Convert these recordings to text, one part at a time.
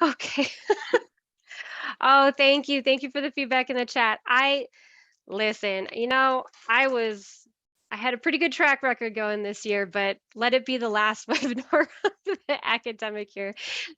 Okay. Oh, thank you. Thank you for the feedback in the chat. Listen, I had a pretty good track record going this year, but let it be the last webinar of the academic year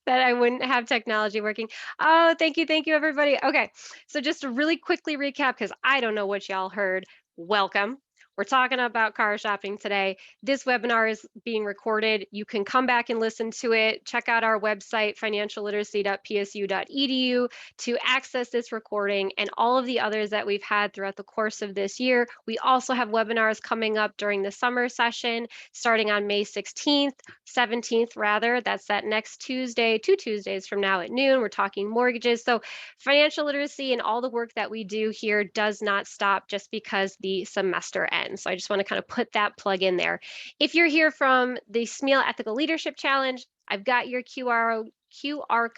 that I wouldn't have technology working. Oh, thank you, everybody. Okay, so just to really quickly recap, because I don't know what y'all heard. Welcome. We're talking about car shopping today. This webinar is being recorded. You can come back and listen to it. Check out our website, financialliteracy.psu.edu, to access this recording and all of the others that we've had throughout the course of this year. We also have webinars coming up during the summer session, starting on May 16th, 17th rather. That's that next Tuesday, 2 Tuesdays from now at noon. We're talking mortgages. So financial literacy and all the work that we do here does not stop just because the semester ends. So I just want to kind of put that plug in there. If you're here from the SMEAL Ethical Leadership Challenge, I've got your QR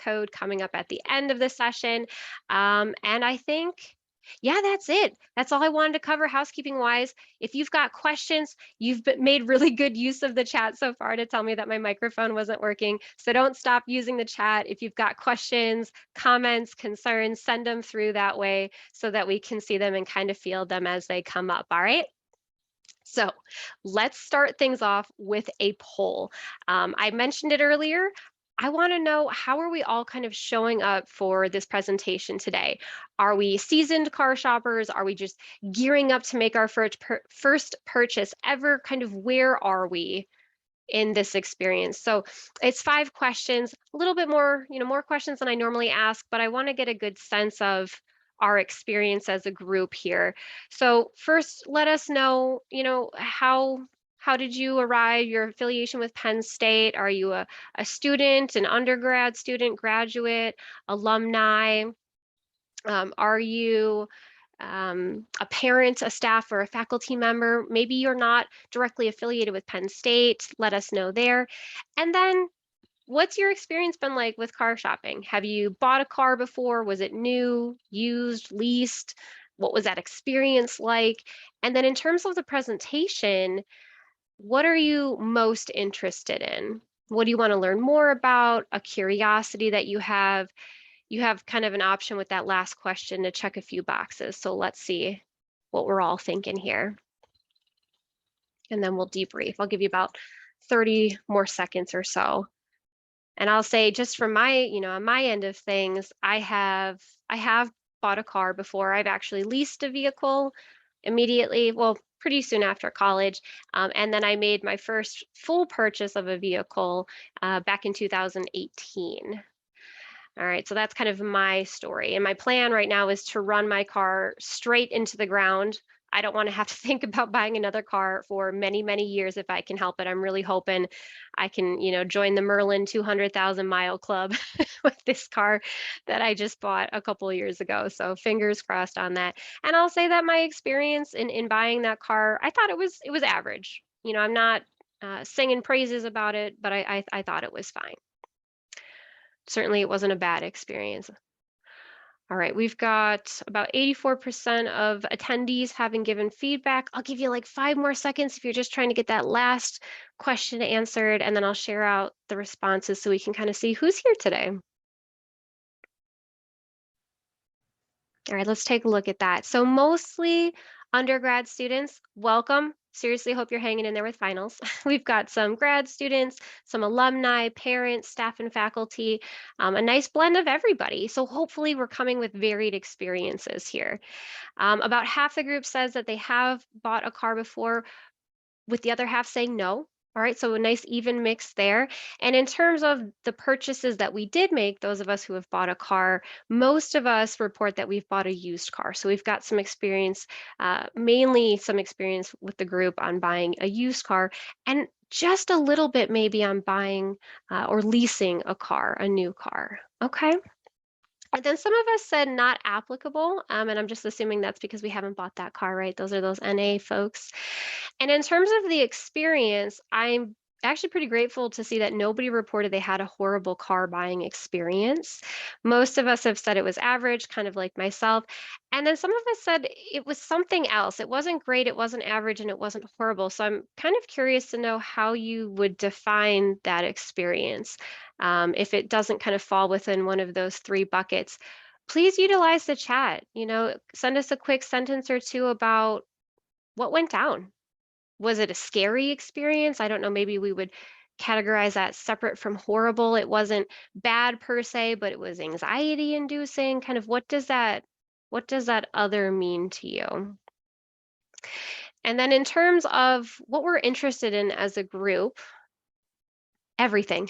code coming up at the end of the session. And I think, yeah, that's it. That's all I wanted to cover housekeeping wise. If you've got questions, you've made really good use of the chat so far to tell me that my microphone wasn't working. So don't stop using the chat. If you've got questions, comments, concerns, send them through that way so that we can see them and kind of field them as they come up. All right. So let's start things off with a poll. I mentioned it earlier. I want to know, how are we all kind of showing up for this presentation today? Are we seasoned car shoppers? Are we just gearing up to make our first purchase ever? Kind of where are we in this experience? So it's 5 questions, a little bit more, more questions than I normally ask, but I want to get a good sense of our experience as a group here. So first, let us know, how did you arrive, your affiliation with Penn State? Are you a student, an undergrad student, graduate, alumni? Are you a parent, a staff, or a faculty member? Maybe you're not directly affiliated with Penn State. Let us know there. And then, what's your experience been like with car shopping? Have you bought a car before? Was it new, used, leased? What was that experience like? And then in terms of the presentation, what are you most interested in? What do you want to learn more about? A curiosity that you have? You have kind of an option with that last question to check a few boxes. So let's see what we're all thinking here. And then we'll debrief. I'll give you about 30 more seconds or so. And I'll say, just from my, on my end of things, I have bought a car before. I've actually leased a vehicle immediately, well, pretty soon after college. And then I made my first full purchase of a vehicle back in 2018. All right, so that's kind of my story. And my plan right now is to run my car straight into the ground. I don't want to have to think about buying another car for many, many years if I can help it. I'm really hoping I can, join the Merlin 200,000 mile club with this car that I just bought a couple of years ago. So fingers crossed on that. And I'll say that my experience in buying that car, I thought it was average. I'm not singing praises about it, but I thought it was fine. Certainly it wasn't a bad experience. All right, we've got about 84% of attendees having given feedback. I'll give you like 5 more seconds if you're just trying to get that last question answered, and then I'll share out the responses so we can kind of see who's here today. All right, let's take a look at that. So mostly undergrad students, welcome. Seriously, hope you're hanging in there with finals. We've got some grad students, some alumni, parents, staff, and faculty, a nice blend of everybody. So hopefully we're coming with varied experiences here. About half the group says that they have bought a car before, with the other half saying no. All right, so a nice even mix there. And in terms of the purchases that we did make, those of us who have bought a car, most of us report that we've bought a used car. So we've got some experience, mainly some experience with the group on buying a used car, and just a little bit maybe on buying or leasing a car, a new car. Okay. And then some of us said not applicable, and I'm just assuming that's because we haven't bought that car, right? Those are those NA folks. And in terms of the experience, I'm actually pretty grateful to see that nobody reported they had a horrible car buying experience. Most of us have said it was average, kind of like myself. And then some of us said it was something else. It wasn't great, it wasn't average, and it wasn't horrible. So I'm kind of curious to know how you would define that experience. If it doesn't kind of fall within one of those three buckets, please utilize the chat. Send us a quick sentence or two about what went down. Was it a scary experience? I don't know, maybe we would categorize that separate from horrible. It wasn't bad per se, but it was anxiety inducing. Kind of what does that other mean to you? And then in terms of what we're interested in as a group, everything.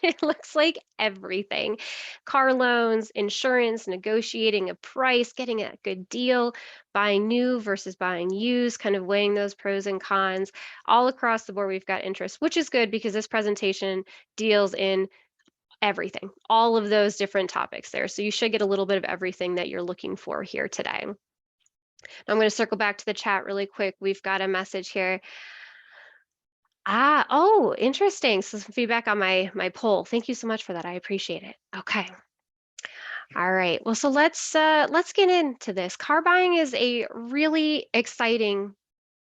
It looks like everything. Car loans, insurance, negotiating a price, getting a good deal, buying new versus buying used, kind of weighing those pros and cons. All across the board, we've got interest, which is good because this presentation deals in everything, all of those different topics there. So you should get a little bit of everything that you're looking for here today. I'm going to circle back to the chat really quick. We've got a message here. Oh, interesting. So some feedback on my poll. Thank you so much for that. I appreciate it. Okay. All right. Well, so let's get into this. Car buying is a really exciting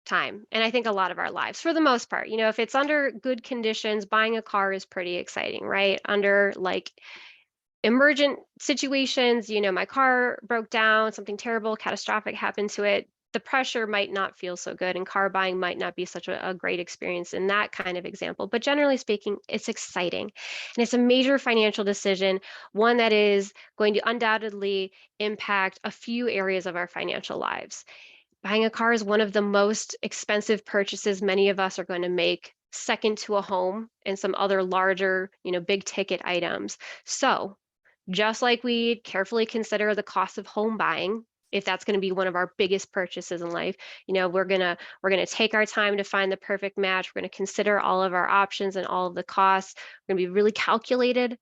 time, and I think a lot of our lives for the most part. If it's under good conditions, buying a car is pretty exciting, right? Under like emergent situations, my car broke down, something terrible, catastrophic happened to it. The pressure might not feel so good, and car buying might not be such a great experience in that kind of example. But generally speaking, it's exciting. And it's a major financial decision, one that is going to undoubtedly impact a few areas of our financial lives. Buying a car is one of the most expensive purchases many of us are going to make, second to a home and some other larger, big ticket items. So, just like we carefully consider the cost of home buying, if that's going to be one of our biggest purchases in life, we're going to take our time to find the perfect match. We're going to consider all of our options and all of the costs. We're going to be really calculated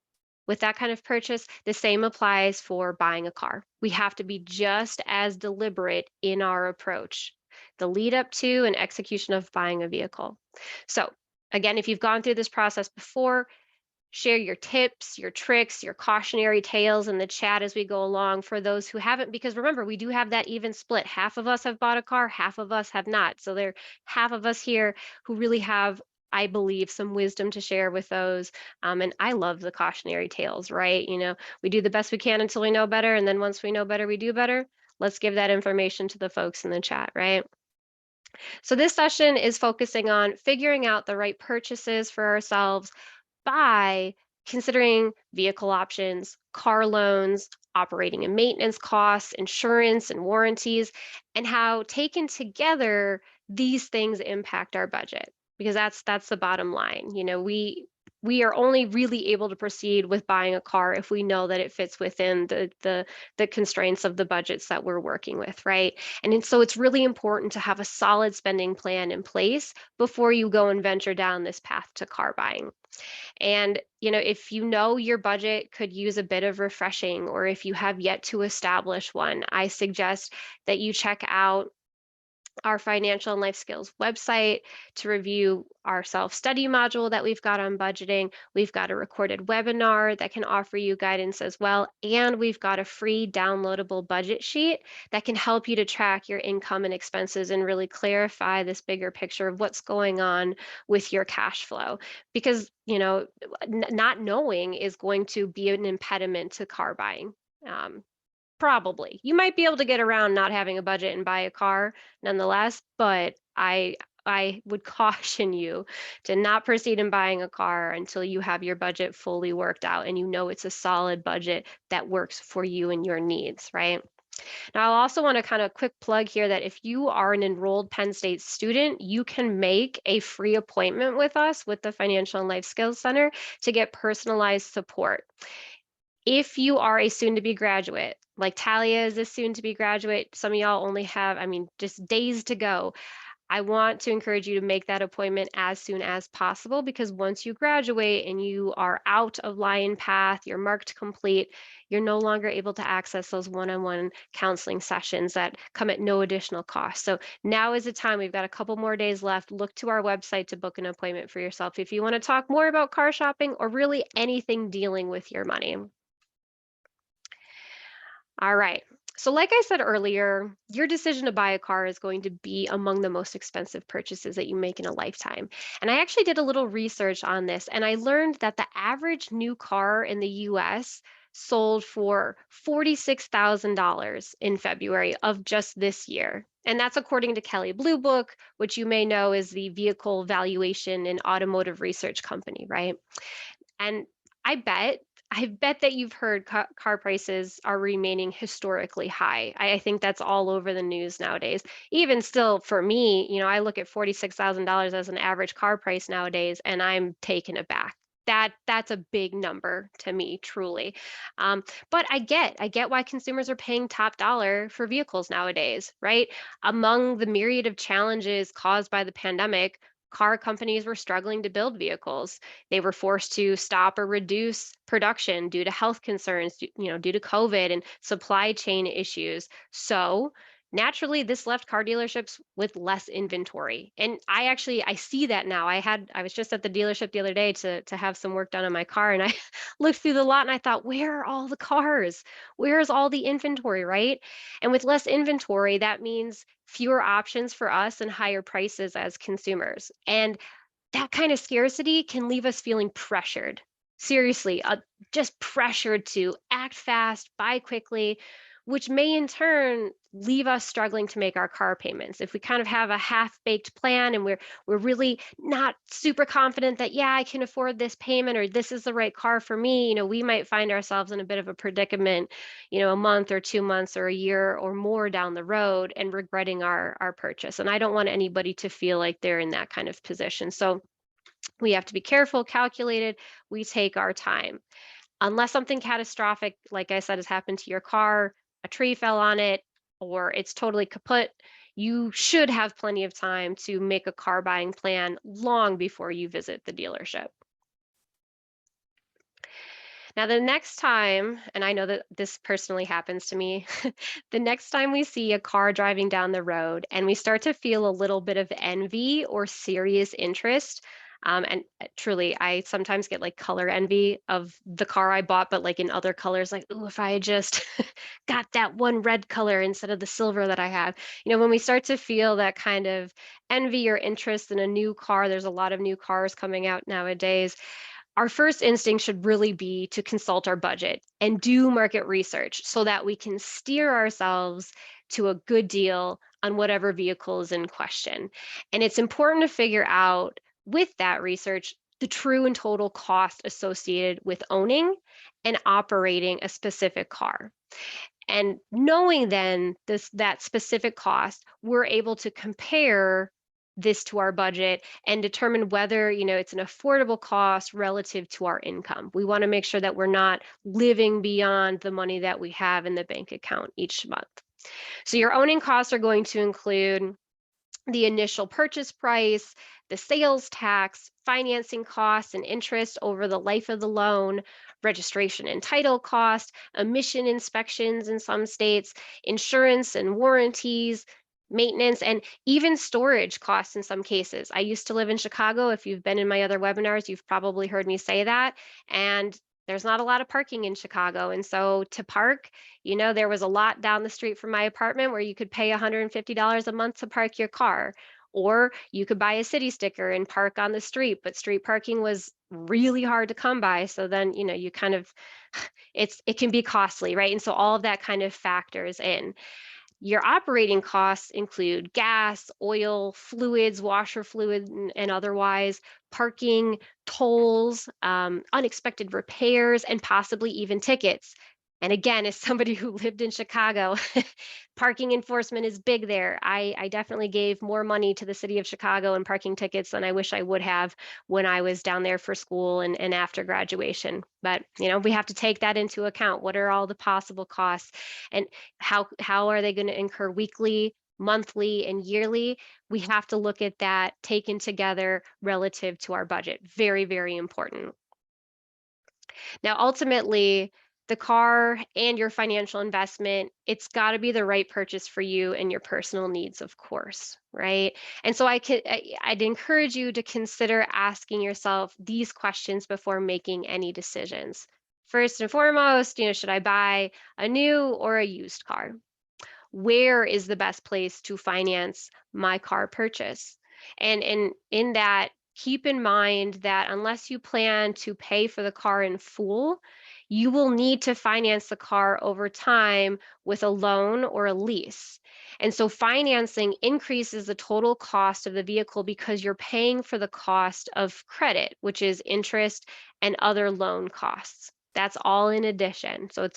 with that kind of purchase. The same applies for buying a car. We have to be just as deliberate in our approach, the lead up to and execution of buying a vehicle. So, again, if you've gone through this process before, share your tips, your tricks, your cautionary tales in the chat as we go along for those who haven't, because remember, we do have that even split. Half of us have bought a car, half of us have not. So there are half of us here who really have, I believe, some wisdom to share with those. And I love the cautionary tales, right? We do the best we can until we know better. And then once we know better, we do better. Let's give that information to the folks in the chat, right? So this session is focusing on figuring out the right purchases for ourselves by considering vehicle options, car loans, operating and maintenance costs, insurance and warranties, and how taken together these things impact our budget. Because that's the bottom line. We are only really able to proceed with buying a car if we know that it fits within the constraints of the budgets that we're working with, right? So it's really important to have a solid spending plan in place before you go and venture down this path to car buying. And, if your budget could use a bit of refreshing, or if you have yet to establish one, I suggest that you check out our financial and life skills website to review our self-study module that we've got on budgeting. We've got a recorded webinar that can offer you guidance as well. And we've got a free downloadable budget sheet that can help you to track your income and expenses and really clarify this bigger picture of what's going on with your cash flow. Because, not knowing is going to be an impediment to car buying. Probably. You might be able to get around not having a budget and buy a car nonetheless, but I would caution you to not proceed in buying a car until you have your budget fully worked out and it's a solid budget that works for you and your needs, right? Now, I also want to kind of quick plug here that if you are an enrolled Penn State student, you can make a free appointment with us with the Financial and Life Skills Center to get personalized support. If you are a soon-to-be graduate, like Talia is a soon-to-be graduate, some of y'all only have, just days to go. I want to encourage you to make that appointment as soon as possible, because once you graduate and you are out of Lion Path, you're marked complete, you're no longer able to access those one-on-one counseling sessions that come at no additional cost. So now is the time. We've got a couple more days left. Look to our website to book an appointment for yourself if you want to talk more about car shopping or really anything dealing with your money. All right. So, like I said earlier, your decision to buy a car is going to be among the most expensive purchases that you make in a lifetime. And I actually did a little research on this, and I learned that the average new car in the US sold for $46,000 in February of just this year. And that's according to Kelley Blue Book, which you may know is the vehicle valuation and automotive research company, right? And I bet I bet that you've heard car prices are remaining historically high. I think that's all over the news nowadays. Even still, for me, I look at $46,000 as an average car price nowadays, and I'm taken aback. That's a big number to me, truly. But I get why consumers are paying top dollar for vehicles nowadays, right? Among the myriad of challenges caused by the pandemic, car companies were struggling to build vehicles. They were forced to stop or reduce production due to health concerns, due to COVID and supply chain issues. So, naturally this left car dealerships with less inventory. And I see that now. I was just at the dealership the other day to have some work done on my car, and I looked through the lot and I thought, where are all the cars? Where is all the inventory, right? And with less inventory, that means fewer options for us and higher prices as consumers. And that kind of scarcity can leave us feeling pressured. Seriously, just pressured to act fast, buy quickly, which may in turn leave us struggling to make our car payments. If we kind of have a half-baked plan and we're really not super confident that, yeah, I can afford this payment or this is the right car for me, we might find ourselves in a bit of a predicament, a month or 2 months or a year or more down the road and regretting our purchase. And I don't want anybody to feel like they're in that kind of position. So we have to be careful, calculated. We take our time. Unless something catastrophic, like I said, has happened to your car, a tree fell on it, or it's totally kaput, you should have plenty of time to make a car buying plan long before you visit the dealership. Now, the next time, and I know that this personally happens to me, the next time we see a car driving down the road and we start to feel a little bit of envy or serious interest, and truly, I sometimes get like color envy of the car I bought, but like in other colors, like, oh, if I had just got that one red color instead of the silver that I have. When we start to feel that kind of envy or interest in a new car, there's a lot of new cars coming out nowadays. Our first instinct should really be to consult our budget and do market research so that we can steer ourselves to a good deal on whatever vehicle is in question. And it's important to figure out with that research the true and total cost associated with owning and operating a specific car. And knowing then that specific cost, we're able to compare this to our budget and determine whether, it's an affordable cost relative to our income. We want to make sure that we're not living beyond the money that we have in the bank account each month. So your owning costs are going to include the initial purchase price, the sales tax, financing costs and interest over the life of the loan, registration and title cost, emission inspections in some states, insurance and warranties, maintenance, and even storage costs in some cases. I used to live in Chicago. If you've been in my other webinars, you've probably heard me say that. And there's not a lot of parking in Chicago. And so to park, there was a lot down the street from my apartment where you could pay $150 a month to park your car. Or you could buy a city sticker and park on the street, but street parking was really hard to come by. So then, you kind of, it can be costly, right? And so all of that kind of factors in. Your operating costs include gas, oil, fluids, washer fluid, and otherwise, parking, tolls, unexpected repairs, and possibly even tickets. And again, as somebody who lived in Chicago, parking enforcement is big there. I definitely gave more money to the city of Chicago in parking tickets than I wish I would have when I was down there for school and after graduation. But, we have to take that into account. What are all the possible costs? And how are they going to incur weekly, monthly, and yearly? We have to look at that taken together relative to our budget. Very, very important. Now, ultimately, the car and your financial investment, it's got to be the right purchase for you and your personal needs, of course, right? And so I'd encourage you to consider asking yourself these questions before making any decisions. First and foremost, should I buy a new or a used car? where is the best place to finance my car purchase? And in that, keep in mind that unless you plan to pay for the car in full, you will need to finance the car over time with a loan or a lease. And so financing increases the total cost of the vehicle because you're paying for the cost of credit, which is interest and other loan costs. That's all in addition. So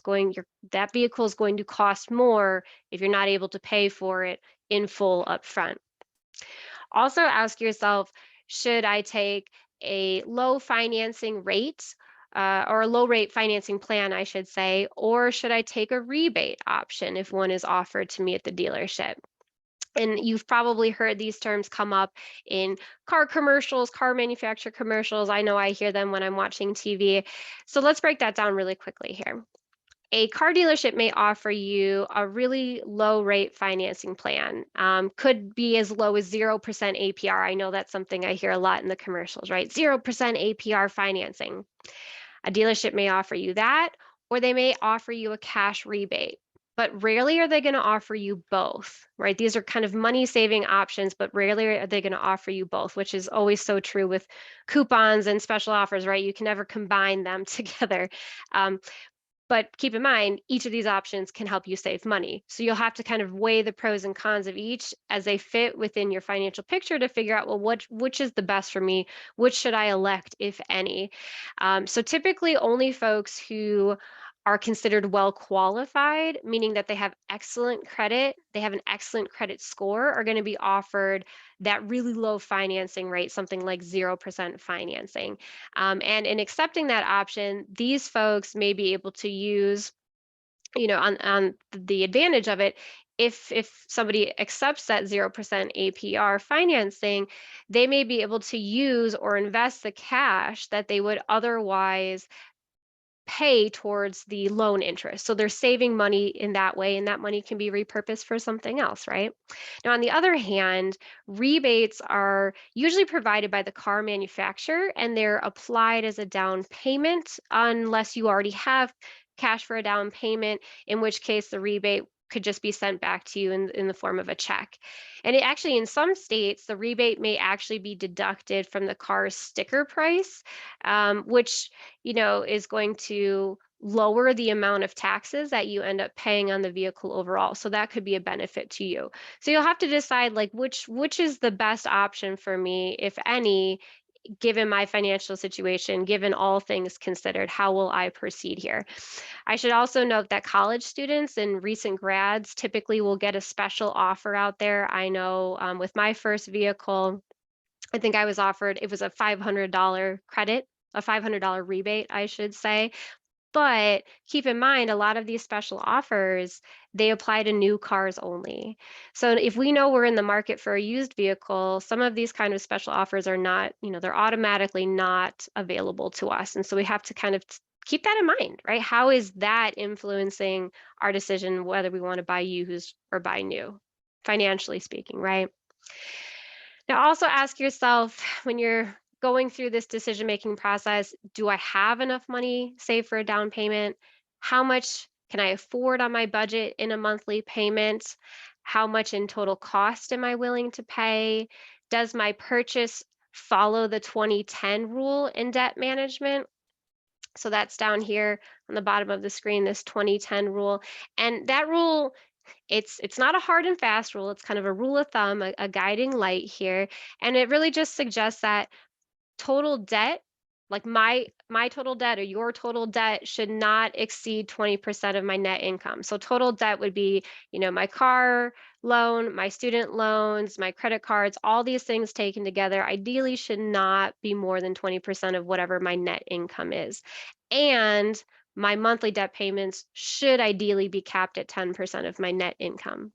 that vehicle is going to cost more if you're not able to pay for it in full upfront. Also ask yourself, should I take a low financing rate or a low rate financing plan, I should say, or should I take a rebate option if one is offered to me at the dealership? And you've probably heard these terms come up in car commercials, car manufacturer commercials. I know I hear them when I'm watching TV. So let's break that down really quickly here. A car dealership may offer you a really low rate financing plan. Could be as low as 0% APR. I know that's something I hear a lot in the commercials, right? 0% APR financing. A dealership may offer you that, or they may offer you a cash rebate. But rarely are they going to offer you both, right? These are kind of money saving options, but rarely are they going to offer you both, which is always so true with coupons and special offers, right? You can never combine them together. But keep in mind, each of these options can help you save money. So you'll have to kind of weigh the pros and cons of each as they fit within your financial picture to figure out, well, which is the best for me? Which should I elect, if any? So typically only folks who are considered well qualified, meaning that they have excellent credit, they have an excellent credit score, are going to be offered that really low financing rate, something like 0% financing. And in accepting that option, these folks may be able to use, on the advantage of it, if somebody accepts that 0% APR financing, they may be able to use or invest the cash that they would otherwise pay towards the loan interest. So they're saving money in that way, and that money can be repurposed for something else, right? Now, on the other hand, rebates are usually provided by the car manufacturer and they're applied as a down payment unless you already have cash for a down payment, in which case the rebate could just be sent back to you in the form of a check. And it actually, in some states, the rebate may actually be deducted from the car's sticker price, which is going to lower the amount of taxes that you end up paying on the vehicle overall. So that could be a benefit to you. So you'll have to decide like which is the best option for me, if any, given my financial situation, given all things considered, how will I proceed here? I should also note that college students and recent grads typically will get a special offer out there. I know with my first vehicle, I think I was offered, it was a $500 credit, a $500 rebate, I should say. But keep in mind, a lot of these special offers, they apply to new cars only. So if we know we're in the market for a used vehicle, some of these kind of special offers are not, they're automatically not available to us. And so we have to kind of keep that in mind, right? How is that influencing our decision whether we want to buy used or buy new, financially speaking, right? Now, also ask yourself when you're going through this decision making process, do I have enough money saved for a down payment? How much can I afford on my budget in a monthly payment? How much in total cost am I willing to pay? Does my purchase follow the 2010 rule in debt management? So that's down here on the bottom of the screen, this 2010 rule. And that rule, it's not a hard and fast rule. It's kind of a rule of thumb, a guiding light here, and it really just suggests that total debt, like my total debt or your total debt, should not exceed 20% of my net income. So total debt would be, my car loan, my student loans, my credit cards, all these things taken together ideally should not be more than 20% of whatever my net income is. And my monthly debt payments should ideally be capped at 10% of my net income.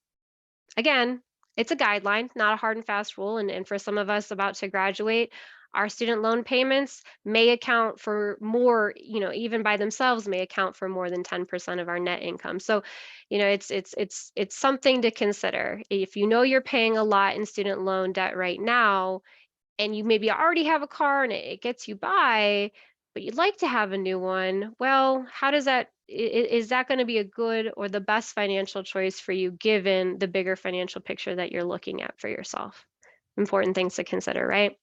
Again, it's a guideline, not a hard and fast rule. And for some of us about to graduate, our student loan payments may account for more, even by themselves may account for more than 10% of our net income. So, it's something to consider. If you know you're paying a lot in student loan debt right now, and you maybe already have a car and it gets you by, but you'd like to have a new one. Well, how does that, is that going to be a good or the best financial choice for you given the bigger financial picture that you're looking at for yourself? Important things to consider, right?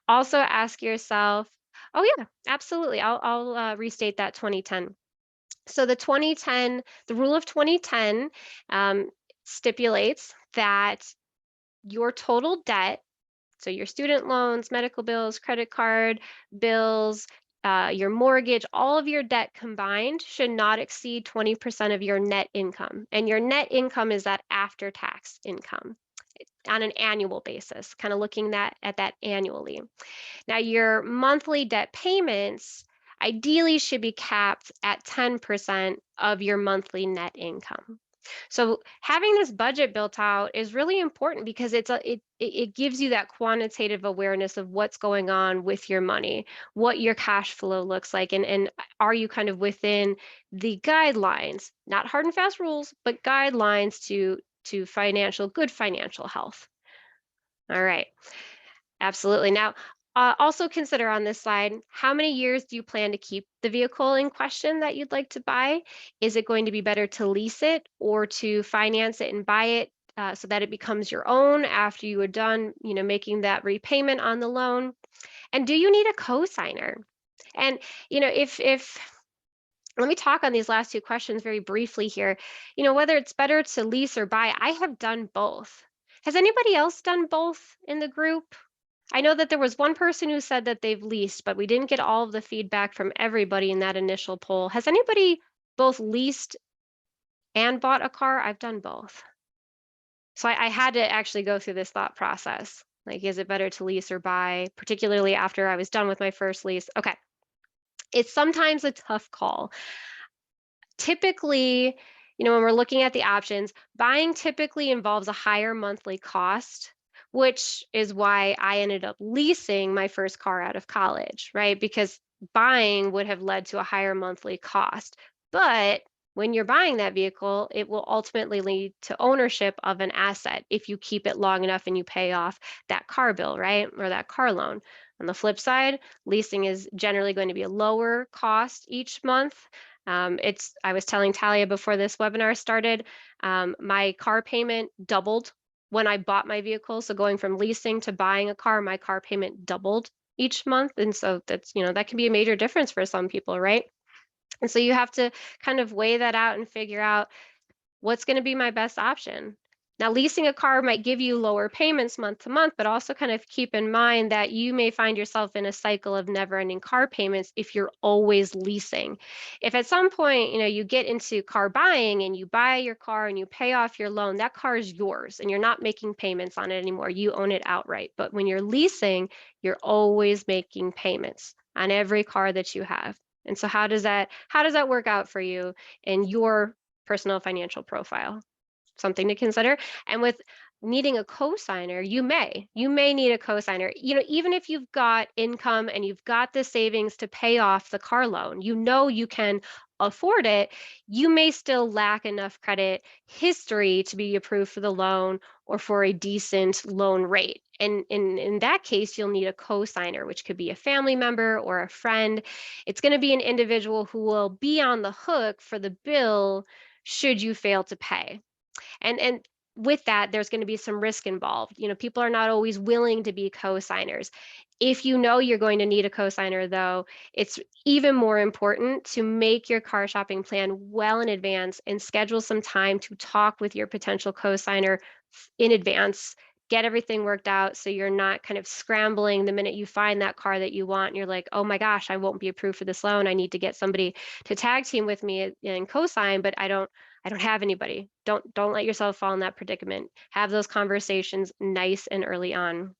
Also ask yourself, oh yeah, absolutely. I'll restate that 2010. So the rule of 2010 stipulates that your total debt, so your student loans, medical bills, credit card bills, your mortgage, all of your debt combined should not exceed 20% of your net income. And your net income is that after-tax income on an annual basis, kind of looking at that annually. Now, your monthly debt payments ideally should be capped at 10% of your monthly net income. So having this budget built out is really important because it gives you that quantitative awareness of what's going on with your money, what your cash flow looks like, and are you kind of within the guidelines, not hard and fast rules, but guidelines to good financial health. All right. Absolutely. Now, also consider on this slide, how many years do you plan to keep the vehicle in question that you'd like to buy? Is it going to be better to lease it or to finance it and buy it so that it becomes your own after you are done, making that repayment on the loan? And do you need a co-signer? And, if let me talk on these last two questions very briefly here. Whether it's better to lease or buy, I have done both. Has anybody else done both in the group? I know that there was one person who said that they've leased, but we didn't get all of the feedback from everybody in that initial poll. Has anybody both leased and bought a car? I've done both. So I had to actually go through this thought process. Like, is it better to lease or buy, particularly after I was done with my first lease? Okay. It's sometimes a tough call. Typically, when we're looking at the options, buying typically involves a higher monthly cost, which is why I ended up leasing my first car out of college, right? Because buying would have led to a higher monthly cost. But when you're buying that vehicle, it will ultimately lead to ownership of an asset if you keep it long enough and you pay off that car bill, right? Or that car loan. On the flip side, leasing is generally going to be a lower cost each month. I was telling Talia before this webinar started, my car payment doubled when I bought my vehicle. So going from leasing to buying a car, my car payment doubled each month. And so that's, that can be a major difference for some people, right? And so you have to kind of weigh that out and figure out what's going to be my best option. Now, leasing a car might give you lower payments month to month, but also kind of keep in mind that you may find yourself in a cycle of never-ending car payments if you're always leasing. If at some point, you get into car buying and you buy your car and you pay off your loan, that car is yours and you're not making payments on it anymore. You own it outright. But when you're leasing, you're always making payments on every car that you have. And so how does that work out for you in your personal financial profile? Something to consider. And with needing a co-signer, you may need a co-signer. Even if you've got income and you've got the savings to pay off the car loan, you can afford it, you may still lack enough credit history to be approved for the loan or for a decent loan rate. And in that case, you'll need a co-signer, which could be a family member or a friend. It's going to be an individual who will be on the hook for the bill should you fail to pay. And with that, there's going to be some risk involved. People are not always willing to be co-signers. If you're going to need a co-signer, though, it's even more important to make your car shopping plan well in advance and schedule some time to talk with your potential co-signer in advance. Get everything worked out so you're not kind of scrambling the minute you find that car that you want and you're like, oh my gosh, I won't be approved for this loan. I need to get somebody to tag team with me and co-sign, but I don't have anybody. Don't let yourself fall in that predicament. Have those conversations nice and early on.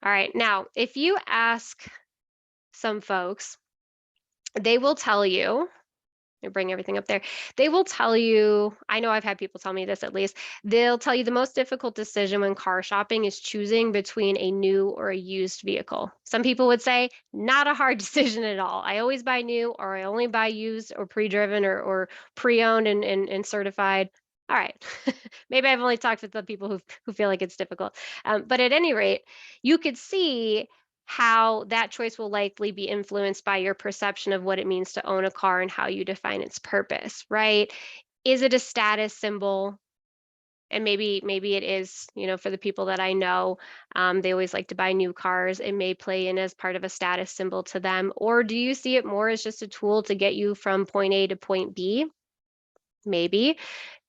All right, now, if you ask some folks, they will tell you, let me bring everything up there. They will tell you, I know I've had people tell me this at least, they'll tell you the most difficult decision when car shopping is choosing between a new or a used vehicle. Some people would say, not a hard decision at all. I always buy new or I only buy used or pre-driven or pre-owned and certified. All right. Maybe I've only talked with the people who feel like it's difficult. But at any rate, you could see how that choice will likely be influenced by your perception of what it means to own a car and how you define its purpose, right? Is it a status symbol? And maybe it is, for the people that I know, they always like to buy new cars. It may play in as part of a status symbol to them. Or do you see it more as just a tool to get you from point A to point B? Maybe.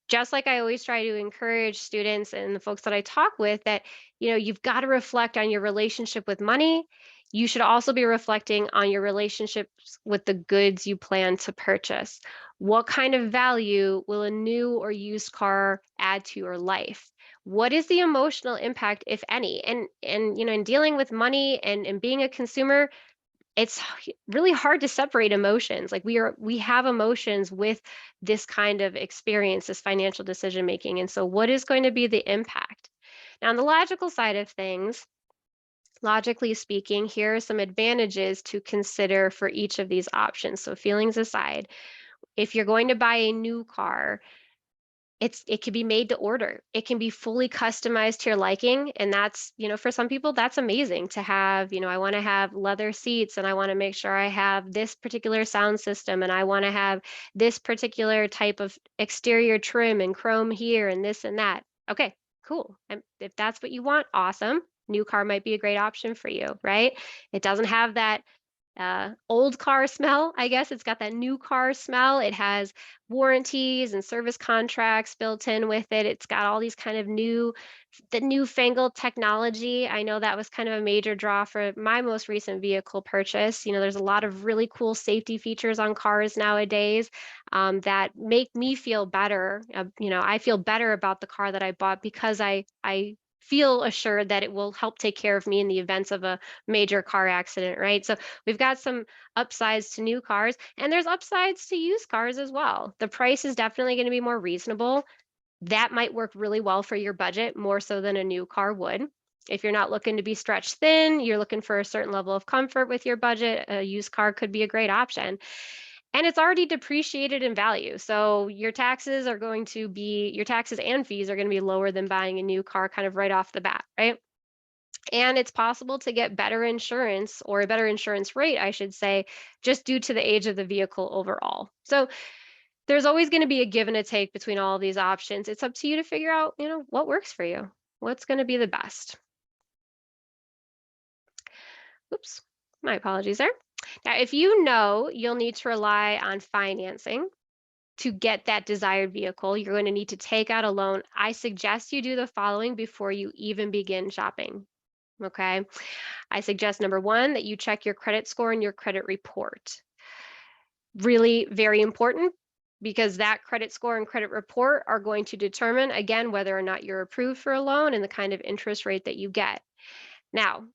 Just like I always try to encourage students and the folks that I talk with that, you've got to reflect on your relationship with money. You should also be reflecting on your relationships with the goods you plan to purchase. What kind of value will a new or used car add to your life? What is the emotional impact, if any? And in dealing with money and being a consumer, it's really hard to separate emotions. Like we have emotions with this kind of experience, this financial decision making. And so what is going to be the impact? Now, on the logical side of things, logically speaking, here are some advantages to consider for each of these options. So feelings aside, if you're going to buy a new car, it can be made to order. It can be fully customized to your liking, and that's, for some people, that's amazing to have. I wanna have leather seats, and I wanna make sure I have this particular sound system, and I wanna have this particular type of exterior trim and chrome here and this and that. Okay, cool. And if that's what you want, awesome. New car might be a great option for you, right? It doesn't have that old car smell, I guess. It's got that new car smell. It has warranties and service contracts built in with it. It's got all these kind of the newfangled technology. I know that was kind of a major draw for my most recent vehicle purchase. There's a lot of really cool safety features on cars nowadays that make me feel better. I feel better about the car that I bought because I feel assured that it will help take care of me in the events of a major car accident, right? So we've got some upsides to new cars, and there's upsides to used cars as well. The price is definitely going to be more reasonable. That might work really well for your budget, more so than a new car would. If you're not looking to be stretched thin, you're looking for a certain level of comfort with your budget, a used car could be a great option. And it's already depreciated in value. So your taxes and fees are going to be lower than buying a new car kind of right off the bat, right? And it's possible to get better insurance, or a better insurance rate, I should say, just due to the age of the vehicle overall. So there's always going to be a give and a take between all of these options. It's up to you to figure out, what works for you. What's going to be the best? Oops, my apologies there. Now, if you know you'll need to rely on financing to get that desired vehicle, you're going to need to take out a loan. I suggest you do the following before you even begin shopping. Okay. I suggest number one, that you check your credit score and your credit report. Really very important, because that credit score and credit report are going to determine, again, whether or not you're approved for a loan and the kind of interest rate that you get. Now,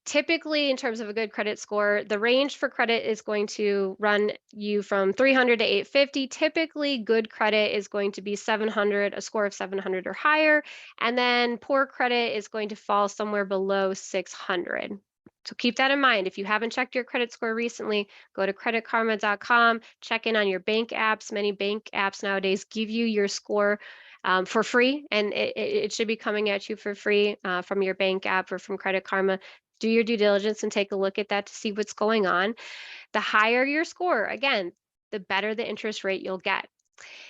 typically, in terms of a good credit score, the range for credit is going to run you from 300 to 850. Typically, good credit is going to be 700, a score of 700 or higher, and then poor credit is going to fall somewhere below 600. So keep that in mind. If you haven't checked your credit score recently, go to creditkarma.com, check in on your bank apps. Many bank apps nowadays give you your score for free, and it should be coming at you for free from your bank app or from Credit Karma. Do your due diligence and take a look at that to see what's going on. The higher your score, again, the better the interest rate you'll get.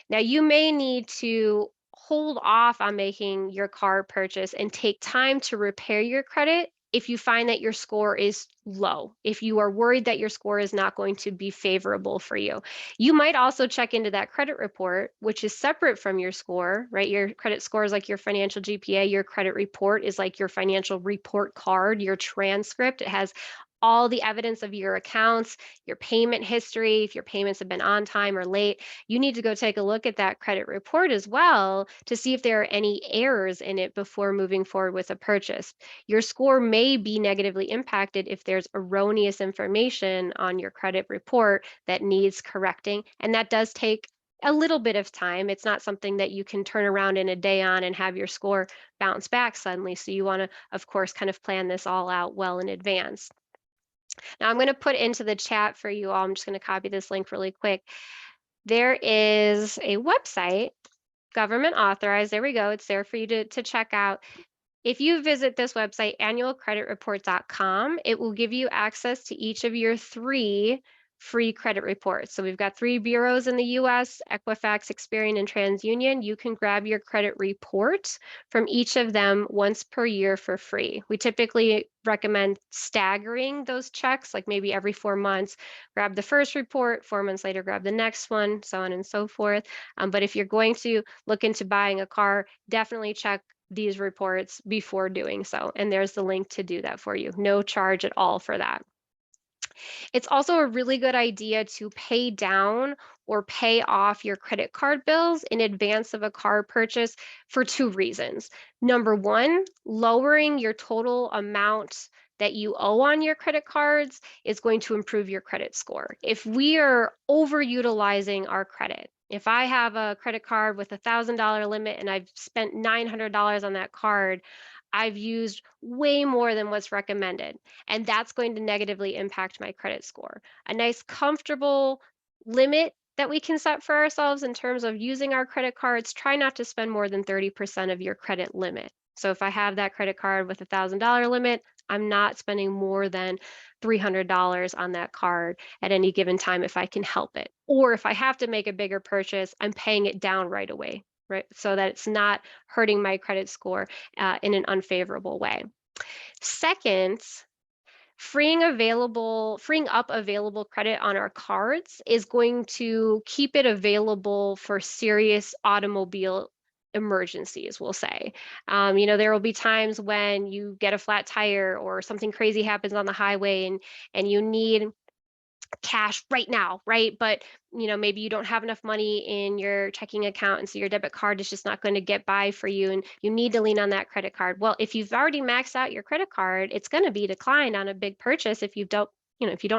Now, you may need to hold off on making your car purchase and take time to repair your credit if you find that your score is low, if you are worried that your score is not going to be favorable for you. You might also check into that credit report, which is separate from your score, right? Your credit score is like your financial GPA. Your credit report is like your financial report card, your transcript. It has all the evidence of your accounts, your payment history, if your payments have been on time or late. You need to go take a look at that credit report as well to see if there are any errors in it before moving forward with a purchase. Your score may be negatively impacted if there's erroneous information on your credit report that needs correcting, and that does take a little bit of time. It's not something that you can turn around in a day on and have your score bounce back suddenly. So you want to, of course, kind of plan this all out well in advance. Now I'm going to put into the chat for you all, I'm just going to copy this link really quick. There is a website Government authorized. There we go. It's there for you to check out. If you visit this website, annualcreditreport.com, it will give you access to each of your 3 free credit reports. So we've got 3 bureaus in the US, Equifax, Experian, and TransUnion. You can grab your credit report from each of them once per year for free. We typically recommend staggering those checks, like maybe every 4 months. Grab the first report, 4 months later, grab the next one, so on and so forth. But if you're going to look into buying a car, definitely check these reports before doing so. And there's the link to do that for you. No charge at all for that. It's also a really good idea to pay down or pay off your credit card bills in advance of a car purchase for 2 reasons. Number 1, lowering your total amount that you owe on your credit cards is going to improve your credit score. If we are overutilizing our credit, if I have a credit card with a $1,000 limit and I've spent $900 on that card, I've used way more than what's recommended, and that's going to negatively impact my credit score. A nice comfortable limit that we can set for ourselves in terms of using our credit cards, try not to spend more than 30% of your credit limit. So if I have that credit card with a $1,000 limit, I'm not spending more than $300 on that card at any given time if I can help it. Or if I have to make a bigger purchase, I'm paying it down right away, right? So that it's not hurting my credit score in an unfavorable way. Second, freeing up available credit on our cards is going to keep it available for serious automobile emergencies, we'll say. There will be times when you get a flat tire or something crazy happens on the highway and you need cash right now, right? But maybe you don't have enough money in your checking account, and so your debit card is just not going to get by for you, and you need to lean on that credit card. Well, if you've already maxed out your credit card, it's going to be declined on a big purchase if you don't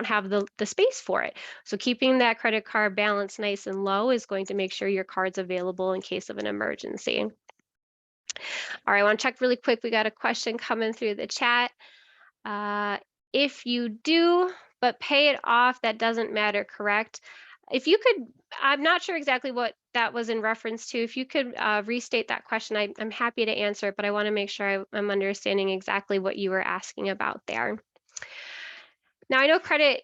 have the space for it. So keeping that credit card balance nice and low is going to make sure your card's available in case of an emergency. All right, I want to check really quick. We got a question coming through the chat. If you do, but pay it off, that doesn't matter, correct? If you could, I'm not sure exactly what that was in reference to. If you could restate that question, I'm happy to answer it, but I want to make sure I'm understanding exactly what you were asking about there. Now, I know credit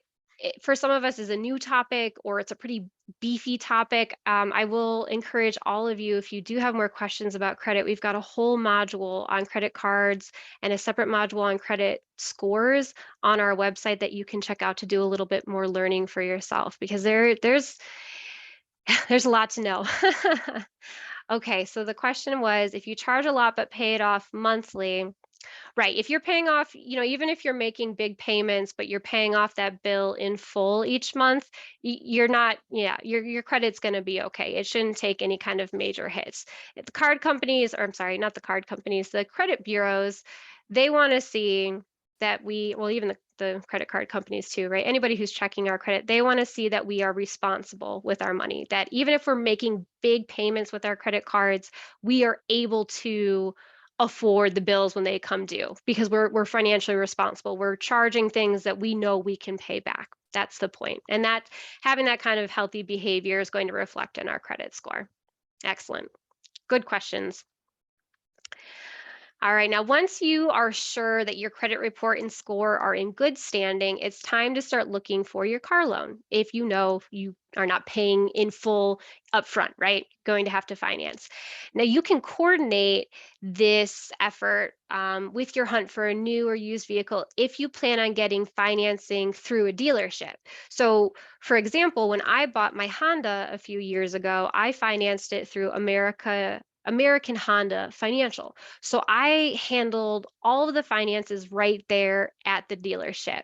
for some of us is a new topic or it's a pretty beefy topic. I will encourage all of you, if you do have more questions about credit, we've got a whole module on credit cards and a separate module on credit scores on our website that you can check out to do a little bit more learning for yourself, because there's a lot to know. Okay, so the question was, if you charge a lot but pay it off monthly, right, if you're paying off, even if you're making big payments, but you're paying off that bill in full each month, you're not, your credit's going to be okay. It shouldn't take any kind of major hits. If the card companies, or I'm sorry, not the card companies, the credit bureaus, they want to see that even the credit card companies too, right? Anybody who's checking our credit, they want to see that we are responsible with our money, that even if we're making big payments with our credit cards, we are able to afford the bills when they come due because we're financially responsible. We're charging things that we know we can pay back. That's the point. And that having that kind of healthy behavior is going to reflect in our credit score. Excellent. Good questions. All right, now once you are sure that your credit report and score are in good standing, it's time to start looking for your car loan. If you know you are not paying in full upfront, right? Going to have to finance. Now you can coordinate this effort with your hunt for a new or used vehicle if you plan on getting financing through a dealership. So for example, when I bought my Honda a few years ago, I financed it through American Honda Financial. So I handled all of the finances right there at the dealership.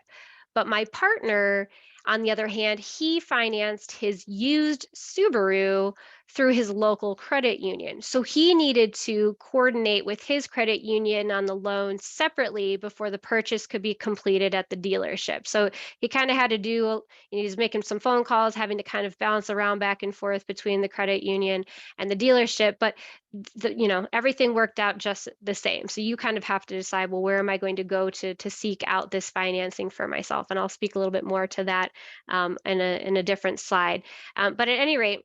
But my partner, on the other hand, he financed his used Subaru through his local credit union. So he needed to coordinate with his credit union on the loan separately before the purchase could be completed at the dealership. So he kind of had to do, he's making some phone calls, having to kind of bounce around back and forth between the credit union and the dealership. But everything worked out just the same. So you kind of have to decide, well, where am I going to go to seek out this financing for myself? And I'll speak a little bit more to that in a different slide. But at any rate,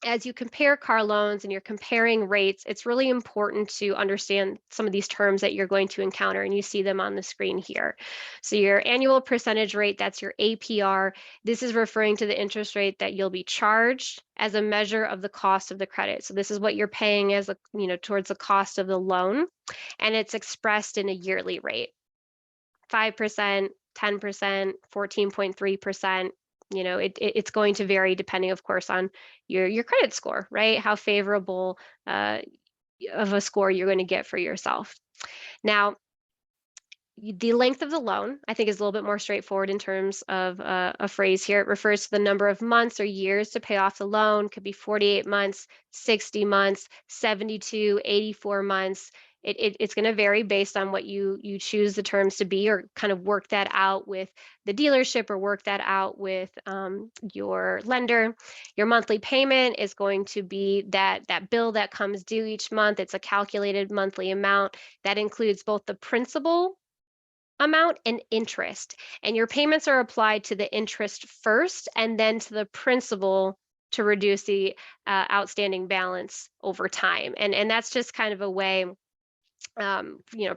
as you compare car loans and you're comparing rates, it's really important to understand some of these terms that you're going to encounter, and you see them on the screen here. So your annual percentage rate, that's your APR. This is referring to the interest rate that you'll be charged as a measure of the cost of the credit. So this is what you're paying as a, towards the cost of the loan, and it's expressed in a yearly rate. 5%, 10%, 14.3%. It's going to vary depending, of course, on your credit score, right? How favorable of a score you're going to get for yourself. Now, the length of the loan, I think, is a little bit more straightforward in terms of a phrase here. It refers to the number of months or years to pay off the loan. Could be 48 months, 60 months, 72, 84 months. It's going to vary based on what you choose the terms to be, or kind of work that out with the dealership, or work that out with your lender. Your monthly payment is going to be that bill that comes due each month. It's a calculated monthly amount that includes both the principal amount and interest, and your payments are applied to the interest first and then to the principal to reduce the outstanding balance over time. And that's just kind of a way,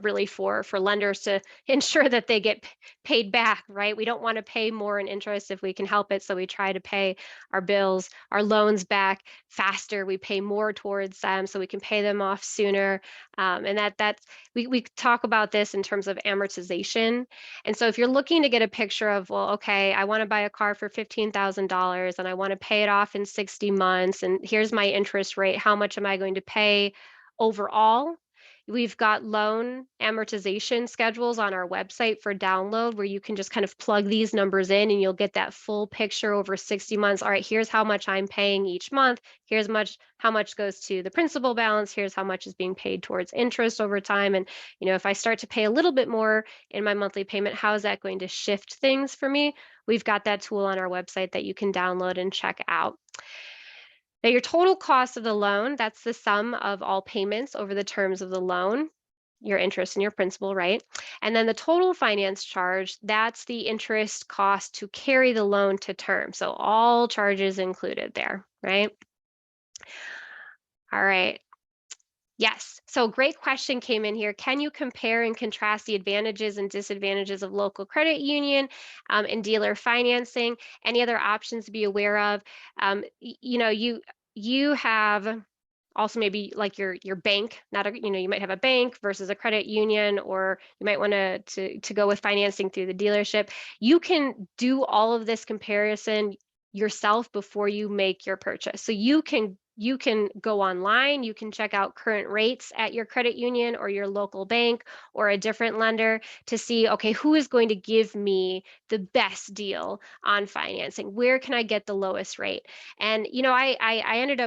really for lenders to ensure that they get paid back, right? We don't want to pay more in interest if we can help it, so we try to pay our bills, our loans back faster. We pay more towards them so we can pay them off sooner. And that's we talk about this in terms of amortization. And so if you're looking to get a picture of, well, okay, I want to buy a car for $15,000 and I want to pay it off in 60 months, and here's my interest rate, how much am I going to pay overall? We've got loan amortization schedules on our website for download, where you can just kind of plug these numbers in and you'll get that full picture over 60 months. All right, here's how much I'm paying each month. Here's how much goes to the principal balance. Here's how much is being paid towards interest over time. And, if I start to pay a little bit more in my monthly payment, how is that going to shift things for me? We've got that tool on our website that you can download and check out. Now, your total cost of the loan, that's the sum of all payments over the terms of the loan, your interest and your principal, right? And then the total finance charge, that's the interest cost to carry the loan to term. So all charges included there, right? All right. Yes. So great question came in here. Can you compare and contrast the advantages and disadvantages of local credit union and dealer financing? Any other options to be aware of? You have also maybe like your bank, not a, you might have a bank versus a credit union, or you might want to go with financing through the dealership. You can do all of this comparison yourself before you make your purchase. So you can go online, you can check out current rates at your credit union or your local bank or a different lender to see, okay, who is going to give me the best deal on financing? Where can I get the lowest rate? And I ended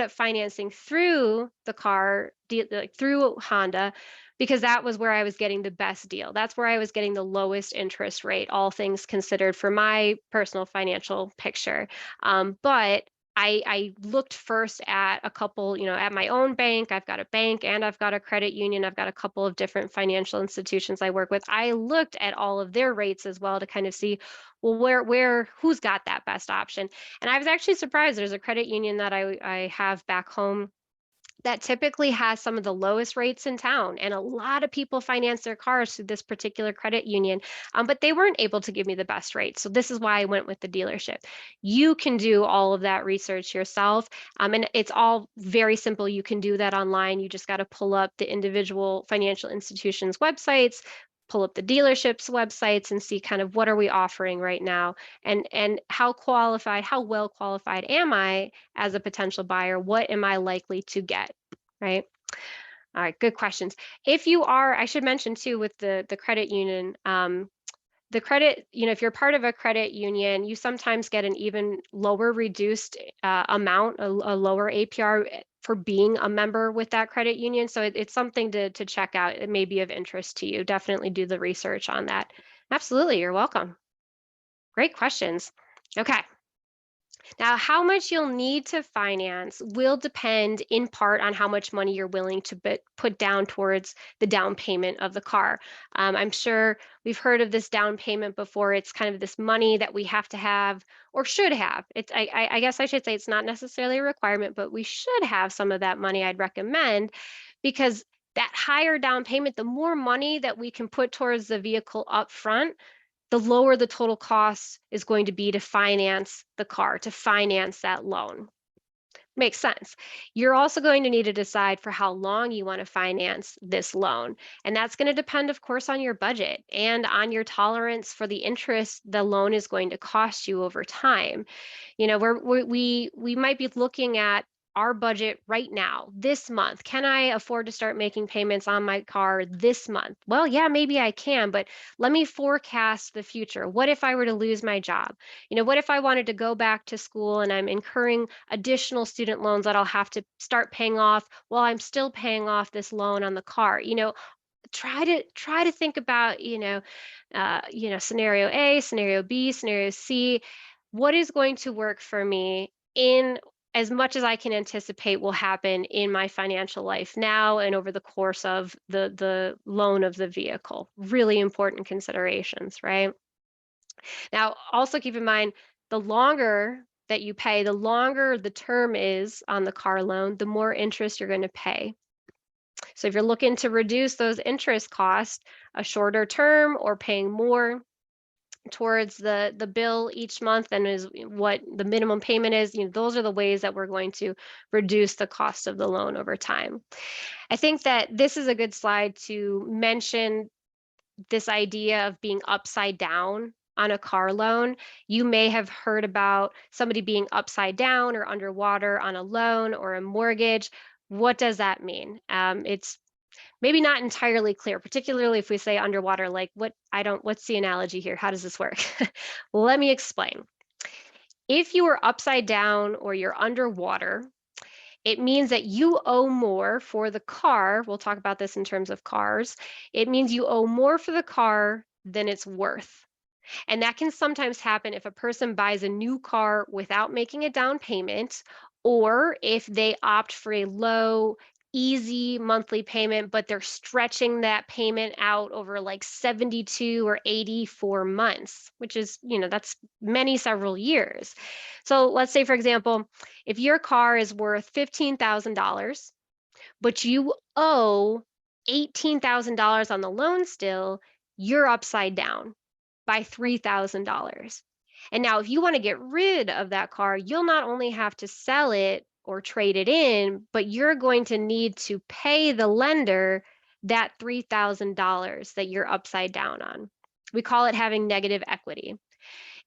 up financing through the car, through Honda, because that was where I was getting the best deal. That's where I was getting the lowest interest rate, all things considered, for my personal financial picture. But I looked first at a couple, at my own bank. I've got a bank and I've got a credit union. I've got a couple of different financial institutions I work with. I looked at all of their rates as well to kind of see, well, who's got that best option. And I was actually surprised. There's a credit union that I have back home that typically has some of the lowest rates in town. And a lot of people finance their cars through this particular credit union, but they weren't able to give me the best rate. So this is why I went with the dealership. You can do all of that research yourself. And it's all very simple. You can do that online. You just got to pull up the individual financial institutions' websites, pull up the dealership's websites, and see kind of what are we offering right now, and how well qualified am I as a potential buyer? What am I likely to get, right? All right, good questions. If you are, I should mention too, with the credit union, the credit, if you're part of a credit union, you sometimes get an even lower reduced amount, a lower APR for being a member with that credit union. So it's something to check out. It may be of interest to you. Definitely do the research on that. Absolutely, you're welcome. Great questions. Okay. Now, how much you'll need to finance will depend in part on how much money you're willing to put down towards the down payment of the car. I'm sure we've heard of this down payment before. It's kind of this money that we have to have or should have. I guess I should say it's not necessarily a requirement, but we should have some of that money, I'd recommend, because that higher down payment, the more money that we can put towards the vehicle up front, the lower the total cost is going to be to finance the car, to finance that loan. Makes sense. You're also going to need to decide for how long you want to finance this loan. And that's going to depend, of course, on your budget and on your tolerance for the interest the loan is going to cost you over time. We might be looking at our budget right now, this month. Can I afford to start making payments on my car this month? Well, yeah, maybe I can, but let me forecast the future. What if I were to lose my job? What if I wanted to go back to school and I'm incurring additional student loans that I'll have to start paying off while I'm still paying off this loan on the car? Try to think about, scenario A, scenario B, scenario C. What is going to work for me in as much as I can anticipate will happen in my financial life now and over the course of the loan of the vehicle. Really important considerations, right? Now, also keep in mind the longer that you pay, the longer the term is on the car loan, the more interest you're going to pay. So if you're looking to reduce those interest costs, a shorter term or paying more towards the bill each month than is what the minimum payment is, those are the ways that we're going to reduce the cost of the loan over time. I think that this is a good slide to mention this idea of being upside down on a car loan. You may have heard about somebody being upside down or underwater on a loan or a mortgage. What does that mean? It's maybe not entirely clear, particularly if we say underwater, like what's the analogy here? How does this work? Well, let me explain. If you are upside down or you're underwater, it means that you owe more for the car. We'll talk about this in terms of cars. It means you owe more for the car than it's worth. And that can sometimes happen if a person buys a new car without making a down payment, or if they opt for a low, easy monthly payment, but they're stretching that payment out over like 72 or 84 months, which is, that's several years. So let's say, for example, if your car is worth $15,000, but you owe $18,000 on the loan still, you're upside down by $3,000. And now if you want to get rid of that car, you'll not only have to sell it or trade it in, but you're going to need to pay the lender that $3,000 that you're upside down on. We call it having negative equity.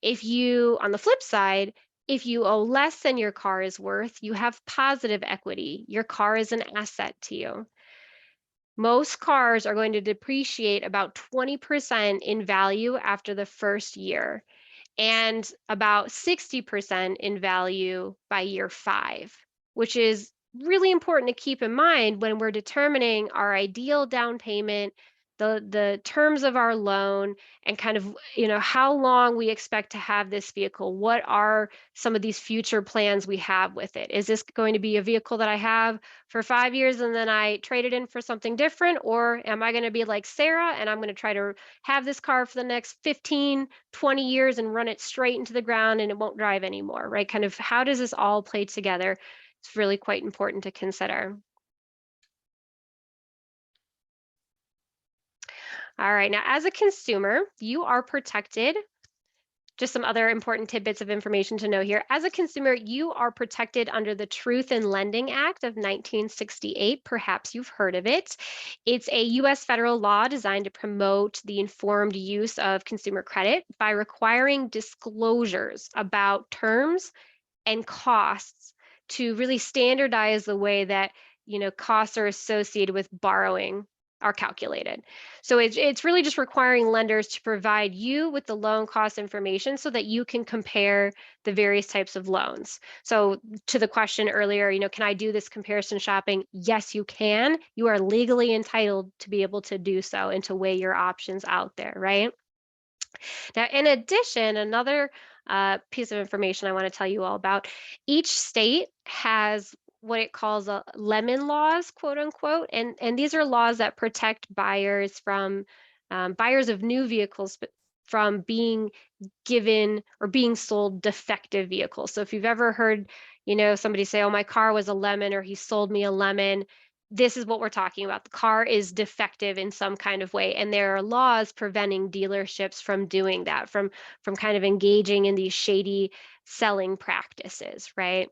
On the flip side, if you owe less than your car is worth, you have positive equity. Your car is an asset to you. Most cars are going to depreciate about 20% in value after the first year and about 60% in value by year 5, which is really important to keep in mind when we're determining our ideal down payment, the terms of our loan, and kind of, how long we expect to have this vehicle. What are some of these future plans we have with it? Is this going to be a vehicle that I have for 5 years and then I trade it in for something different? Or am I going to be like Sarah and I'm going to try to have this car for the next 15, 20 years and run it straight into the ground and it won't drive anymore, right? Kind of how does this all play together? It's really quite important to consider. All right, now as a consumer, you are protected. Just some other important tidbits of information to know here. As a consumer, you are protected under the Truth in Lending Act of 1968. Perhaps you've heard of it. It's a U.S. federal law designed to promote the informed use of consumer credit by requiring disclosures about terms and costs to really standardize the way that costs are associated with borrowing are calculated. So it's really just requiring lenders to provide you with the loan cost information so that you can compare the various types of loans. So to the question earlier, can I do this comparison shopping? Yes, you can. You are legally entitled to be able to do so and to weigh your options out there, right? Now, in addition, another piece of information I want to tell you all about. Each state has what it calls a lemon laws, quote unquote, and these are laws that protect buyers from buyers of new vehicles from being given or being sold defective vehicles. So if you've ever heard, somebody say, "Oh, my car was a lemon," or "He sold me a lemon," this is what we're talking about. The car is defective in some kind of way, and there are laws preventing dealerships from doing that, from kind of engaging in these shady selling practices, right?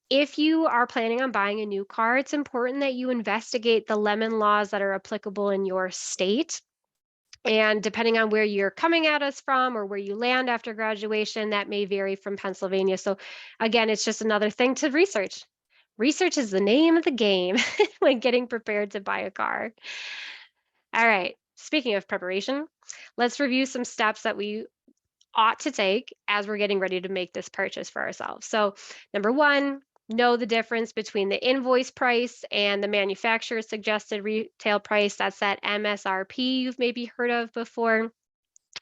If you are planning on buying a new car, it's important that you investigate the lemon laws that are applicable in your state. And depending on where you're coming at us from or where you land after graduation, that may vary from Pennsylvania. So, again, it's just another thing to research. Research is the name of the game when getting prepared to buy a car. All right. Speaking of preparation, let's review some steps that we ought to take as we're getting ready to make this purchase for ourselves. So, number one, know the difference between the invoice price and the manufacturer's suggested retail price. That's that MSRP you've maybe heard of before.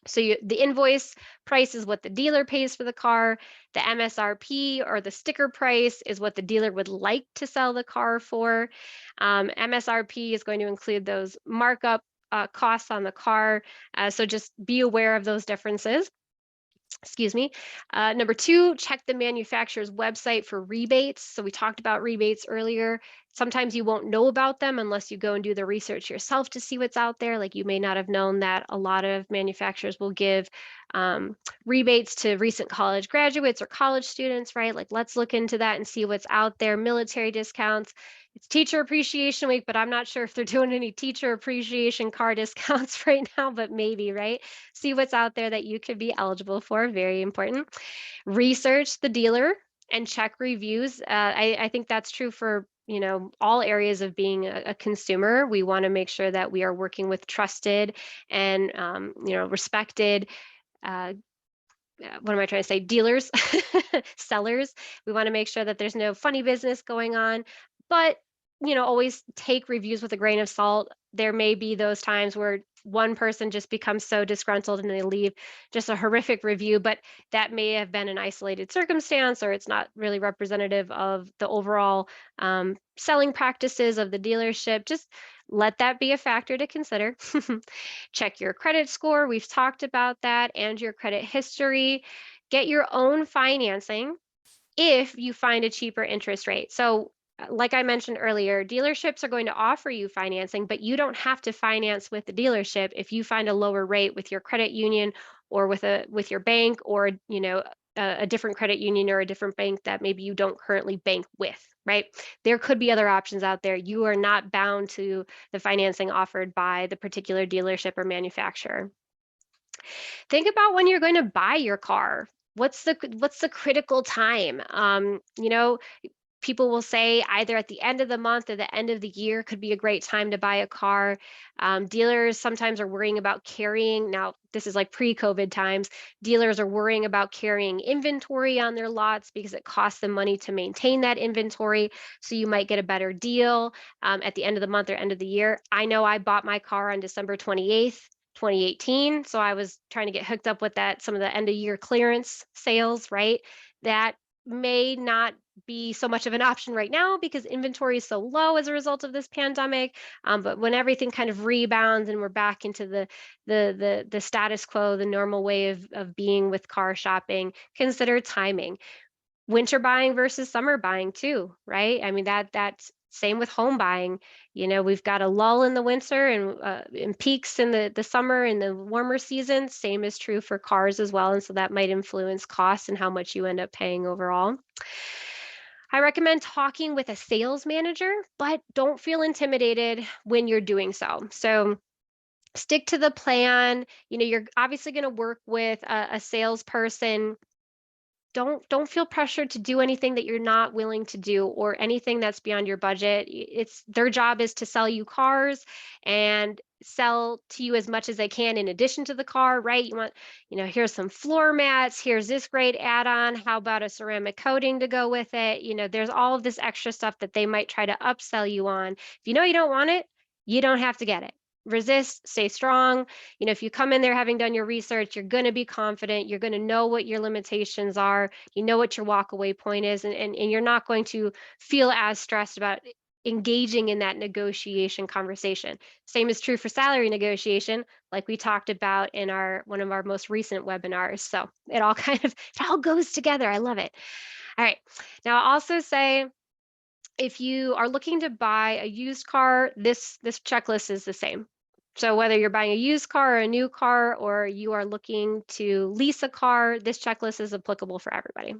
So the invoice price is what the dealer pays for the car. The MSRP, or the sticker price, is what the dealer would like to sell the car for. MSRP is going to include those markup costs on the car. So just be aware of those differences. Excuse me. Number two, check the manufacturer's website for rebates. So we talked about rebates earlier. Sometimes you won't know about them unless you go and do the research yourself to see what's out there. Like, you may not have known that a lot of manufacturers will give rebates to recent college graduates or college students, right? Like, let's look into that and see what's out there. Military discounts. It's Teacher Appreciation Week, but I'm not sure if they're doing any teacher appreciation car discounts right now, but maybe, right? See what's out there that you could be eligible for. Very important. Research the dealer and check reviews. I think that's true for all areas of being a consumer. We want to make sure that we are working with trusted and respected. What am I trying to say? Dealers, sellers. We want to make sure that there's no funny business going on, but always take reviews with a grain of salt. There may be those times where one person just becomes so disgruntled and they leave just a horrific review, but that may have been an isolated circumstance, or it's not really representative of the overall selling practices of the dealership. Just let that be a factor to consider. Check your credit score. We've talked about that, and your credit history. Get your own financing if you find a cheaper interest rate. So, like I mentioned earlier, dealerships are going to offer you financing, but you don't have to finance with the dealership if you find a lower rate with your credit union, or with your bank, or a different credit union or a different bank that maybe you don't currently bank with, right? There could be other options out there. You are not bound to the financing offered by the particular dealership or manufacturer. Think about when you're going to buy your car. What's the critical time? People will say either at the end of the month or the end of the year could be a great time to buy a car. Dealers sometimes are worrying about carrying. Now, this is like pre-COVID times. Dealers are worrying about carrying inventory on their lots because it costs them money to maintain that inventory. So you might get a better deal at the end of the month or end of the year. I know I bought my car on December 28th. 2018. So I was trying to get hooked up with some of the end of year clearance sales, right? That may not be so much of an option right now because inventory is so low as a result of this pandemic. But when everything kind of rebounds and we're back into the status quo, the normal way of being with car shopping, consider timing. Winter buying versus summer buying too, right? I mean, that's same with home buying. We've got a lull in the winter and peaks in the summer and the warmer seasons. Same is true for cars as well. And so that might influence costs and how much you end up paying overall. I recommend talking with a sales manager, but don't feel intimidated when you're doing so. So stick to the plan. You're obviously going to work with a salesperson. Don't feel pressured to do anything that you're not willing to do, or anything that's beyond your budget. It's their job is to sell you cars and sell to you as much as they can in addition to the car, right? You want, here's some floor mats, here's this great add-on, how about a ceramic coating to go with it? There's all of this extra stuff that they might try to upsell you on. If you know you don't want it, you don't have to get it. resist, stay strong. If you come in there having done your research, you're going to be confident, you're going to know what your limitations are, you know what your walk away point is, and you're not going to feel as stressed about engaging in that negotiation conversation. Same is true for salary negotiation, like we talked about in our one of our most recent webinars. So it all it all goes together. I love it. All right. Now I'll also say, if you are looking to buy a used car, this checklist is the same. So whether you're buying a used car or a new car, or you are looking to lease a car, this checklist is applicable for everybody.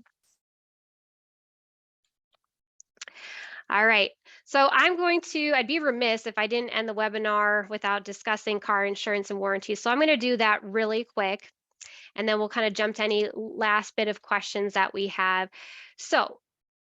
All right. So I'd be remiss if I didn't end the webinar without discussing car insurance and warranty. So I'm going to do that really quick, and then we'll kind of jump to any last bit of questions that we have. So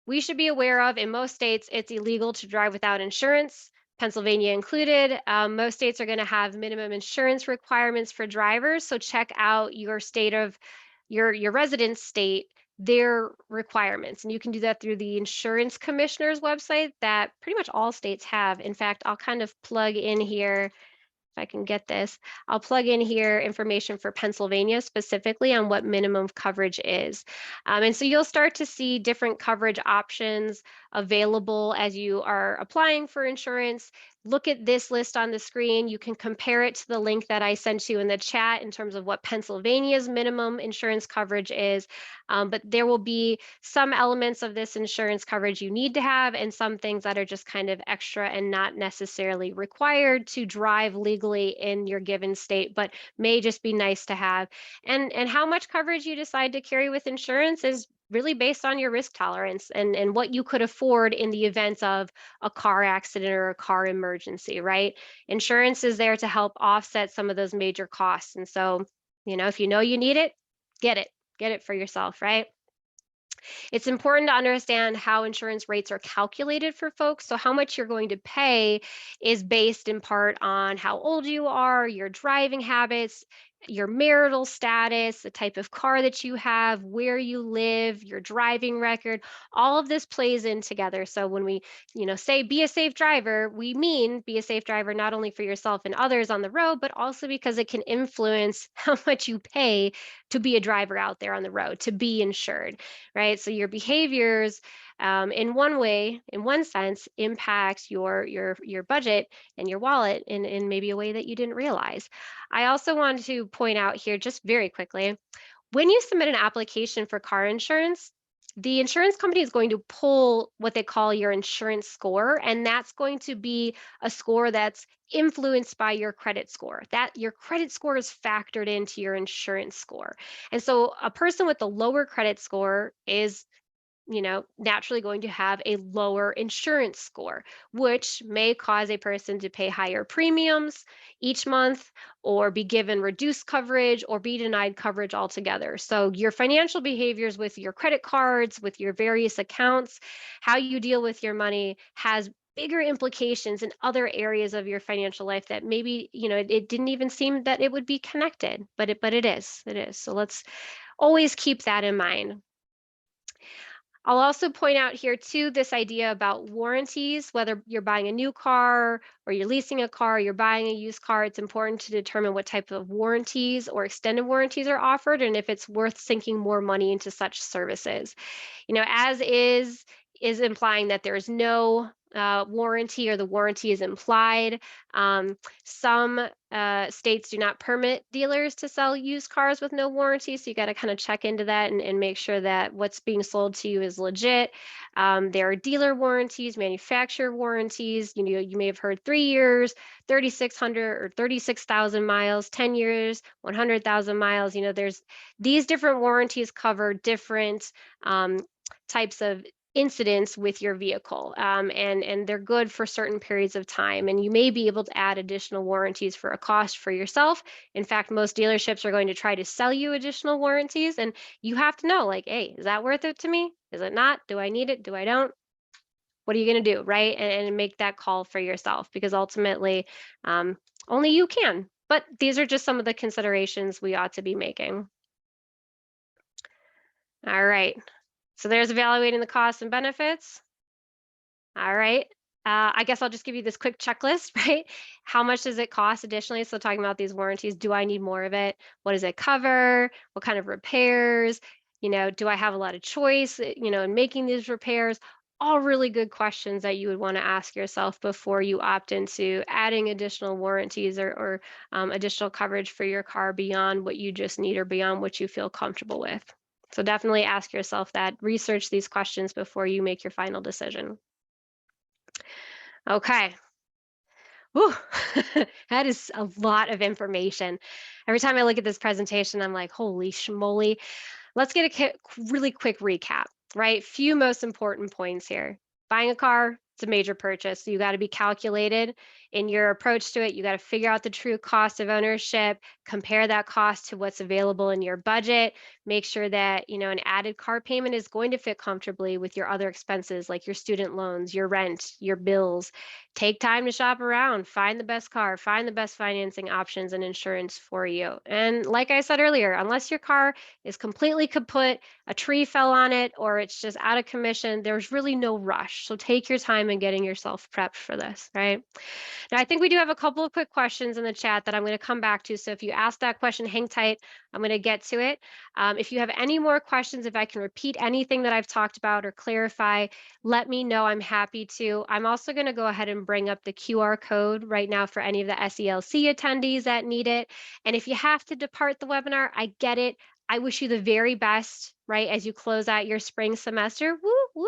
we should be aware of, in most states, it's illegal to drive without insurance, Pennsylvania included. Most states are going to have minimum insurance requirements for drivers. So check out your state of your residence state, their requirements. And you can do that through the insurance commissioner's website that pretty much all states have. In fact, I'll kind of plug in here, if I can get this, I'll plug in here information for Pennsylvania specifically on what minimum coverage is. And so you'll start to see different coverage options available as you are applying for insurance. Look at this list on the screen. You can compare it to the link that I sent you in the chat in terms of what Pennsylvania's minimum insurance coverage is. But there will be some elements of this insurance coverage you need to have, and some things that are just kind of extra and not necessarily required to drive legally in your given state, but may just be nice to have. And how much coverage you decide to carry with insurance is really based on your risk tolerance and what you could afford in the event of a car accident or a car emergency, right? Insurance is there to help offset some of those major costs. And so, if you know you need it, get it for yourself, right? It's important to understand how insurance rates are calculated for folks. So how much you're going to pay is based in part on how old you are, your driving habits, your marital status, the type of car that you have, where you live, your driving record. All of this plays in together. So when we, say be a safe driver, we mean be a safe driver not only for yourself and others on the road, but also because it can influence how much you pay to be a driver out there on the road, to be insured, right? So your behaviors, in one sense, impact your budget and your wallet in maybe a way that you didn't realize. I also want to point out here, just very quickly, when you submit an application for car insurance, the insurance company is going to pull what they call your insurance score, and that's going to be a score that's influenced by your credit score. That your credit score is factored into your insurance score. And so a person with a lower credit score is naturally going to have a lower insurance score, which may cause a person to pay higher premiums each month, or be given reduced coverage, or be denied coverage altogether. So your financial behaviors with your credit cards, with your various accounts, how you deal with your money has bigger implications in other areas of your financial life that maybe, it didn't even seem that it would be connected, but it is. So let's always keep that in mind. I'll also point out here too, this idea about warranties, whether you're buying a new car or you're leasing a car, you're buying a used car, it's important to determine what type of warranties or extended warranties are offered, and if it's worth sinking more money into such services. As is implying that there's no warranty, or the warranty is implied. Some states do not permit dealers to sell used cars with no warranty, so you got to kind of check into that and make sure that what's being sold to you is legit. There are dealer warranties, manufacturer warranties. You may have heard 3 years, 3,600 or 36,000 miles, 10 years, 100,000 miles. There's these different warranties cover different types of incidents with your vehicle, and they're good for certain periods of time, and you may be able to add additional warranties for a cost for yourself. In fact, most dealerships are going to try to sell you additional warranties, and you have to know, like, hey, is that worth it to me? Is it not? Do I need it? Do I don't? What are you going to do, right? And make that call for yourself, because ultimately only you can. But these are just some of the considerations we ought to be making. All right. So there's evaluating the costs and benefits. All right. I guess I'll just give you this quick checklist, right? How much does it cost additionally? So talking about these warranties, do I need more of it? What does it cover? What kind of repairs? Do I have a lot of choice, in making these repairs? All really good questions that you would want to ask yourself before you opt into adding additional warranties or additional coverage for your car beyond what you just need or beyond what you feel comfortable with. So definitely ask yourself that. Research these questions before you make your final decision. Okay. Whew. That is a lot of information. Every time I look at this presentation, I'm like, holy schmoly. Let's get a really quick recap, right? Few most important points here. Buying a car, it's a major purchase. So you got to be calculated in your approach to it. You got to figure out the true cost of ownership, compare that cost to what's available in your budget. Make sure that, an added car payment is going to fit comfortably with your other expenses like your student loans, your rent, your bills. Take time to shop around, find the best car, find the best financing options and insurance for you. And like I said earlier, unless your car is completely kaput, a tree fell on it, or it's just out of commission, there's really no rush. So take your time in getting yourself prepped for this, right? Now, I think we do have a couple of quick questions in the chat that I'm going to come back to. So if you ask that question, hang tight. I'm going to get to it. If you have any more questions, if I can repeat anything that I've talked about or clarify, let me know. I'm happy to. I'm also going to go ahead and bring up the QR code right now for any of the SELC attendees that need it. And if you have to depart the webinar, I get it. I wish you the very best, right, as you close out your spring semester. Woo, woo.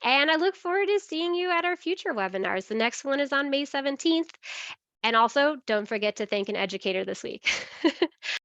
And I look forward to seeing you at our future webinars. The next one is on May 17th. And also, don't forget to thank an educator this week.